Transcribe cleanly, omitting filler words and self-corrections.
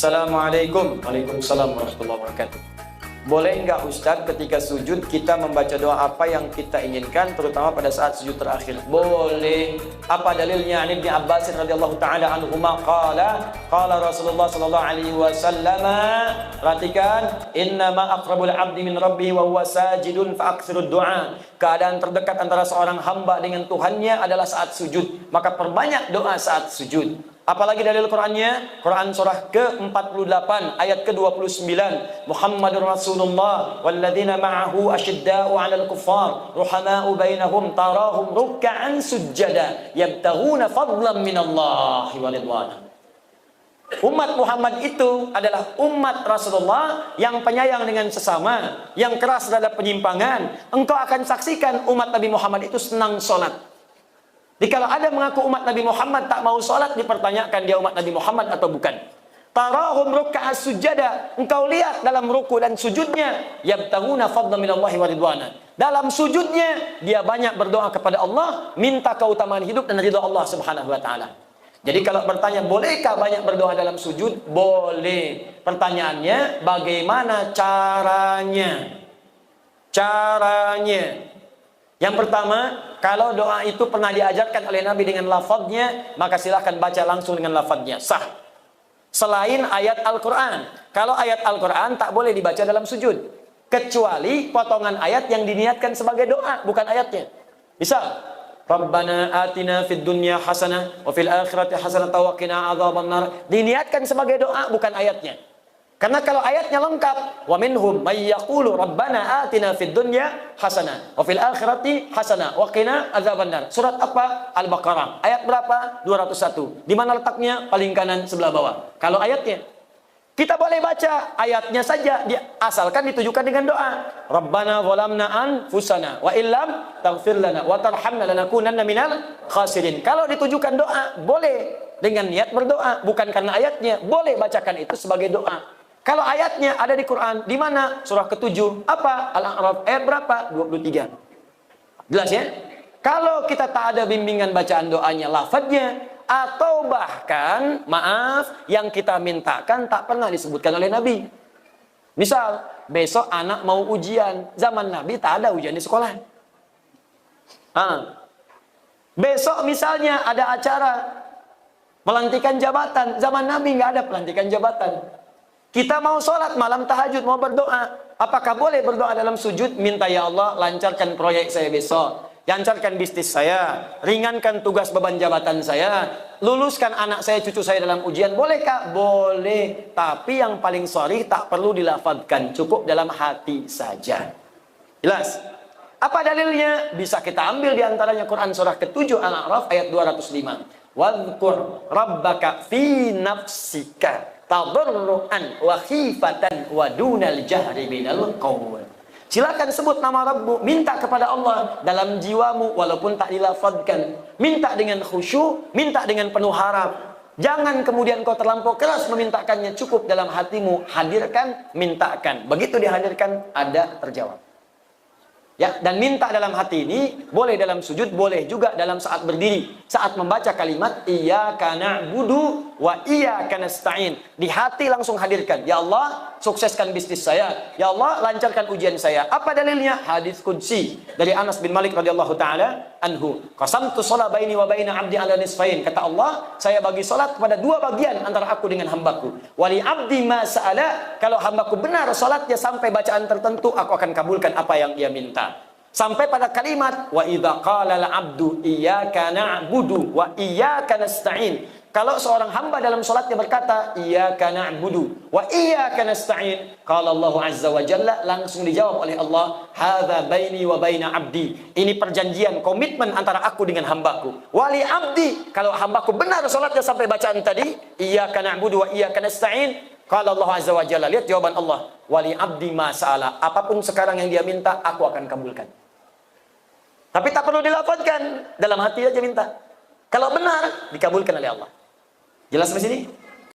Assalamualaikum. Waalaikumsalam warahmatullahi wabarakatuh. Boleh nggak Ustadz ketika sujud kita membaca doa apa yang kita inginkan, terutama pada saat sujud terakhir? Boleh. Apa dalilnya? Ibnu Abbas radhiyallahu taala anhuma qala Rasulullah sallallahu alaihi wasallam, perhatikan, innama aqrabul abdi min rabbih wa huwa sajidun fa aktsirud du'a. Keadaan terdekat antara seorang hamba dengan Tuhannya adalah saat sujud, maka perbanyak doa saat sujud. Apalagi dalil Qur'annya? Quran surah ke-48 ayat ke-29. Muhammadur Rasulullah walladzina ma'ahu asyidda'u 'alal kuffar ruhama'u bainahum tarahum ruk'an sujada yabtaghuna fadlan minallahi wa ridwana. Umat Muhammad itu adalah umat Rasulullah yang penyayang dengan sesama, yang keras terhadap penyimpangan. Engkau akan saksikan umat Nabi Muhammad itu senang sholat. Jadi kalau ada mengaku umat Nabi Muhammad tak mau sholat, dipertanyakan dia umat Nabi Muhammad atau bukan. Tarahum ruk'a sujada, engkau lihat dalam ruku dan sujudnya, yabtaghuna fadlan minallahi wa ridwana. Dalam sujudnya dia banyak berdoa kepada Allah, minta keutamaan hidup dan ridha Allah Subhanahu wa taala. Jadi kalau bertanya bolehkah banyak berdoa dalam sujud? Boleh. Pertanyaannya bagaimana caranya? Yang pertama, kalau doa itu pernah diajarkan oleh Nabi dengan lafadznya, maka silahkan baca langsung dengan lafadznya, sah. Selain ayat Al-Quran. Kalau ayat Al-Quran tak boleh dibaca dalam sujud, kecuali potongan ayat yang diniatkan sebagai doa, bukan ayatnya. Misal, Rabbana atina fid dunya hasanah wa fil akhirati hasanah wa qina adzabannar, diniatkan sebagai doa, bukan ayatnya. Karena kalau ayatnya lengkap, wa minhum may yaqulu rabbana atina fid dunya hasanah wa fil akhirati hasanah wa qina adzabannar. Surat apa? Al-Baqarah. Ayat berapa? 201. Di mana letaknya? Paling kanan sebelah bawah. Kalau ayatnya, kita boleh baca ayatnya saja, asalkan ditujukan dengan doa. Rabbana zalamna anfusana wa illam taghfir lana wa tarhamna lanakunanna minal khasirin. Kalau ditujukan doa, boleh dengan niat berdoa, bukan karena ayatnya. Boleh bacakan itu sebagai doa. Kalau ayatnya ada di Quran, di mana? Surah ke-7. Apa? Al-A'raf ayat berapa? 23. Jelas ya? Kalau kita tak ada bimbingan bacaan doanya, lafadznya, atau bahkan, maaf, yang kita mintakan tak pernah disebutkan oleh Nabi. Misal, besok anak mau ujian. Zaman Nabi tak ada ujian di sekolah. Besok misalnya ada acara pelantikan jabatan. Zaman Nabi nggak ada pelantikan jabatan. Kita mau sholat malam tahajud, mau berdoa. Apakah boleh berdoa dalam sujud? Minta, ya Allah, lancarkan proyek saya besok. Lancarkan bisnis saya. Ringankan tugas beban jabatan saya. Luluskan anak saya, cucu saya dalam ujian. Bolehkah? Boleh. Tapi yang paling sharih tak perlu dilafadzkan. Cukup dalam hati saja. Jelas? Apa dalilnya? Bisa kita ambil diantaranya Quran surah ke-7 Al-A'raf ayat 205. Wadhkur rabbaka fi nafsika tadarruan wa khifatan wa dunal jahri minal qaul. Silakan sebut nama Rabbu, minta kepada Allah dalam jiwamu walaupun tak dilafadzkan. Minta dengan khusyuk, minta dengan penuh harap. Jangan kemudian kau terlampau keras memintakannya, cukup dalam hatimu, hadirkan, mintakan. Begitu dihadirkan, ada terjawab. Ya, dan minta dalam hati ini boleh dalam sujud, boleh juga dalam saat berdiri. Saat membaca kalimat iyyaka na'budu wa iyyaka nasta'in. Di hati langsung hadirkan, ya Allah, sukseskan bisnis saya. Ya Allah, lancarkan ujian saya. Apa dalilnya? Hadis qudsi dari Anas bin Malik radhiyallahu taala anhu. Qasamtu shalah baini wa baina 'abdi 'ala nisfain. Kata Allah, saya bagi salat kepada dua bagian antara aku dengan hambaku. Wali 'abdi ma sa'ala, kalau hambaku benar salatnya sampai bacaan tertentu, aku akan kabulkan apa yang dia minta. Sampai pada kalimat wa idza qala al-'abdu iyyaka na'budu wa iyyaka nasta'in. Kalau seorang hamba dalam salatnya berkata iyyaka na'budu wa iyyaka nasta'in, qala Allah azza wa jalla, langsung dijawab oleh Allah, hadza baini wa baina 'abdi. Ini perjanjian, komitmen antara aku dengan hambaku. Wali 'abdi, kalau hambaku benar salatnya sampai bacaan tadi iyyaka na'budu wa iyyaka nasta'in, qala Allah azza wa jalla, lihat jawaban Allah, wali 'abdi ma sa'ala. Apapun sekarang yang dia minta, aku akan kabulkan. Tapi tak perlu dilafadzkan, dalam hati aja minta. Kalau benar, dikabulkan oleh Allah. Jelas di sini?